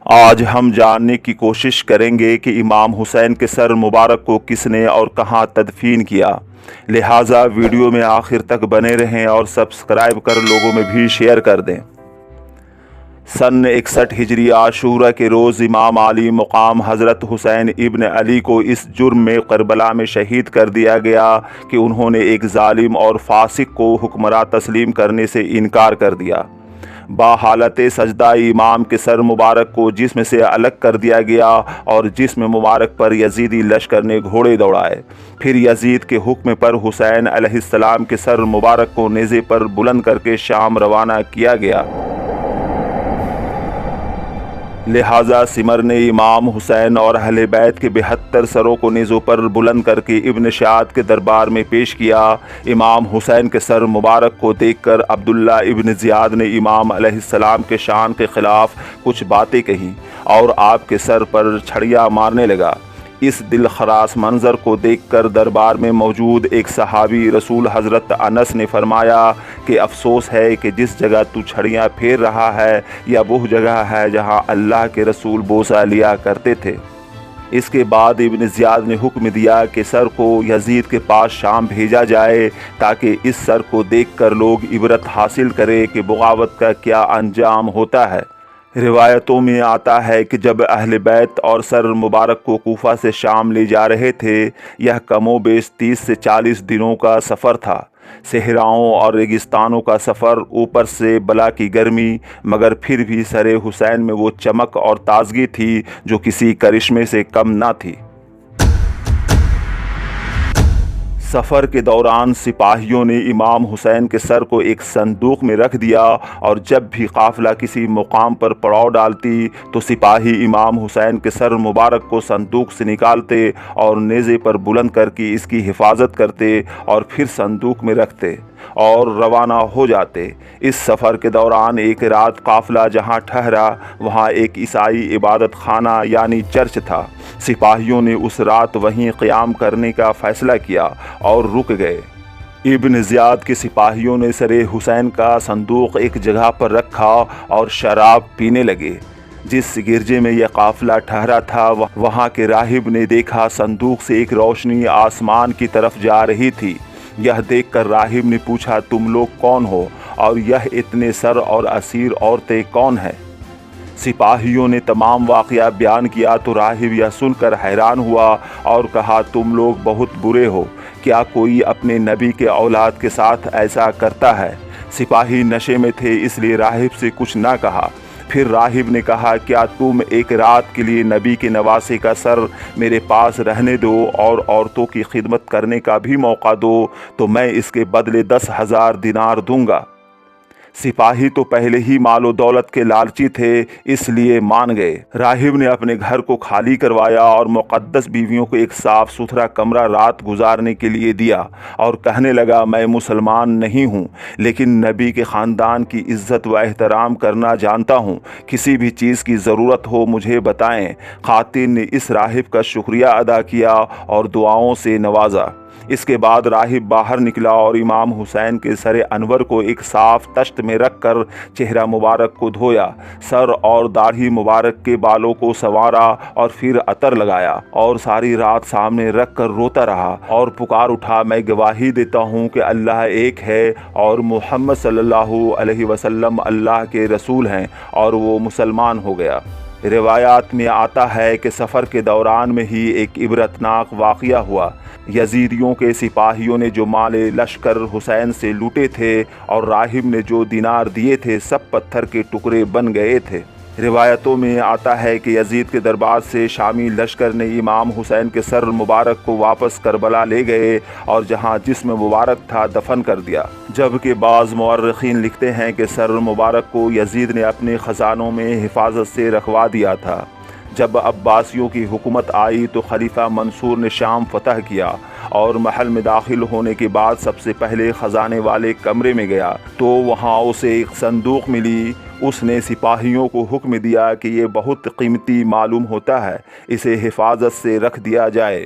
آج ہم جاننے کی کوشش کریں گے کہ امام حسین کے سر مبارک کو کس نے اور کہاں تدفین کیا۔ لہٰذا ویڈیو میں آخر تک بنے رہیں اور سبسکرائب کر لوگوں میں بھی شیئر کر دیں۔ سن 61 ہجری عاشورہ کے روز امام علی مقام حضرت حسین ابن علی کو اس جرم میں کربلا میں شہید کر دیا گیا کہ انہوں نے ایک ظالم اور فاسق کو حکمراں تسلیم کرنے سے انکار کر دیا۔ باحالت سجدہ امام کے سر مبارک کو جسم سے الگ کر دیا گیا اور جسم مبارک پر یزیدی لشکر نے گھوڑے دوڑائے۔ پھر یزید کے حکم پر حسین علیہ السلام کے سر مبارک کو نیزے پر بلند کر کے شام روانہ کیا گیا۔ لہٰذا سمر نے امام حسین اور اہل بیت کے 72 سروں کو نیزوں پر بلند کر کے ابن شہاد کے دربار میں پیش کیا۔ امام حسین کے سر مبارک کو دیکھ کر عبداللہ ابن زیاد نے امام علیہ السلام کے شان کے خلاف کچھ باتیں کہیں اور آپ کے سر پر چھڑیاں مارنے لگا۔ اس دل خراش منظر کو دیکھ کر دربار میں موجود ایک صحابی رسول حضرت انس نے فرمایا کہ افسوس ہے کہ جس جگہ تو چھڑیاں پھیر رہا ہے یا وہ جگہ ہے جہاں اللہ کے رسول بوسہ لیا کرتے تھے۔ اس کے بعد ابن زیاد نے حکم دیا کہ سر کو یزید کے پاس شام بھیجا جائے تاکہ اس سر کو دیکھ کر لوگ عبرت حاصل کریں کہ بغاوت کا کیا انجام ہوتا ہے۔ روایتوں میں آتا ہے کہ جب اہل بیت اور سر مبارک کو کوفہ سے شام لے جا رہے تھے، یہ کم و بیش 30 سے 40 دنوں کا سفر تھا۔ صحراؤں اور ریگستانوں کا سفر، اوپر سے بلا کی گرمی، مگر پھر بھی سر حسین میں وہ چمک اور تازگی تھی جو کسی کرشمے سے کم نہ تھی۔ سفر کے دوران سپاہیوں نے امام حسین کے سر کو ایک صندوق میں رکھ دیا اور جب بھی قافلہ کسی مقام پر پڑاؤ ڈالتی تو سپاہی امام حسین کے سر مبارک کو صندوق سے نکالتے اور نیزے پر بلند کر کے اس کی حفاظت کرتے اور پھر صندوق میں رکھتے اور روانہ ہو جاتے۔ اس سفر کے دوران ایک رات قافلہ جہاں ٹھہرا وہاں ایک عیسائی عبادت خانہ یعنی چرچ تھا۔ سپاہیوں نے اس رات وہیں قیام کرنے کا فیصلہ کیا اور رک گئے۔ ابن زیاد کے سپاہیوں نے سر حسین کا صندوق ایک جگہ پر رکھا اور شراب پینے لگے۔ جس گرجے میں یہ قافلہ ٹھہرا تھا وہاں کے راہب نے دیکھا صندوق سے ایک روشنی آسمان کی طرف جا رہی تھی۔ یہ دیکھ کر راہب نے پوچھا، تم لوگ کون ہو اور یہ اتنے سر اور اسیر عورتیں کون ہیں؟ سپاہیوں نے تمام واقعہ بیان کیا تو راہب یہ سن کر حیران ہوا اور کہا، تم لوگ بہت برے ہو، کیا کوئی اپنے نبی کے اولاد کے ساتھ ایسا کرتا ہے؟ سپاہی نشے میں تھے اس لیے راہب سے کچھ نہ کہا۔ پھر راہب نے کہا، کیا تم ایک رات کے لیے نبی کے نواسے کا سر میرے پاس رہنے دو اور عورتوں کی خدمت کرنے کا بھی موقع دو تو میں اس کے بدلے 10,000 دینار دوں گا۔ سپاہی تو پہلے ہی مال و دولت کے لالچی تھے اس لیے مان گئے۔ راہب نے اپنے گھر کو خالی کروایا اور مقدس بیویوں کو ایک صاف ستھرا کمرہ رات گزارنے کے لیے دیا اور کہنے لگا، میں مسلمان نہیں ہوں لیکن نبی کے خاندان کی عزت و احترام کرنا جانتا ہوں، کسی بھی چیز کی ضرورت ہو مجھے بتائیں۔ خاتون نے اس راہب کا شکریہ ادا کیا اور دعاؤں سے نوازا۔ اس کے بعد راہب باہر نکلا اور امام حسین کے سر انور کو ایک صاف تشت میں رکھ کر چہرہ مبارک کو دھویا، سر اور داڑھی مبارک کے بالوں کو سنوارا اور پھر عطر لگایا اور ساری رات سامنے رکھ کر روتا رہا اور پکار اٹھا، میں گواہی دیتا ہوں کہ اللہ ایک ہے اور محمد صلی اللہ علیہ وسلم اللہ کے رسول ہیں، اور وہ مسلمان ہو گیا۔ روایات میں آتا ہے کہ سفر کے دوران میں ہی ایک عبرتناک واقعہ ہوا۔ یزیدیوں کے سپاہیوں نے جو مال لشکر حسین سے لوٹے تھے اور راہب نے جو دینار دیے تھے سب پتھر کے ٹکڑے بن گئے تھے۔ روایتوں میں آتا ہے کہ یزید کے دربار سے شامی لشکر نے امام حسین کے سر مبارک کو واپس کربلا لے گئے اور جہاں جسم مبارک تھا دفن کر دیا، جبکہ بعض مورخین لکھتے ہیں کہ سر مبارک کو یزید نے اپنے خزانوں میں حفاظت سے رکھوا دیا تھا۔ جب عباسیوں کی حکومت آئی تو خلیفہ منصور نے شام فتح کیا اور محل میں داخل ہونے کے بعد سب سے پہلے خزانے والے کمرے میں گیا تو وہاں اسے ایک صندوق ملی۔ اس نے سپاہیوں کو حکم دیا کہ یہ بہت قیمتی معلوم ہوتا ہے، اسے حفاظت سے رکھ دیا جائے۔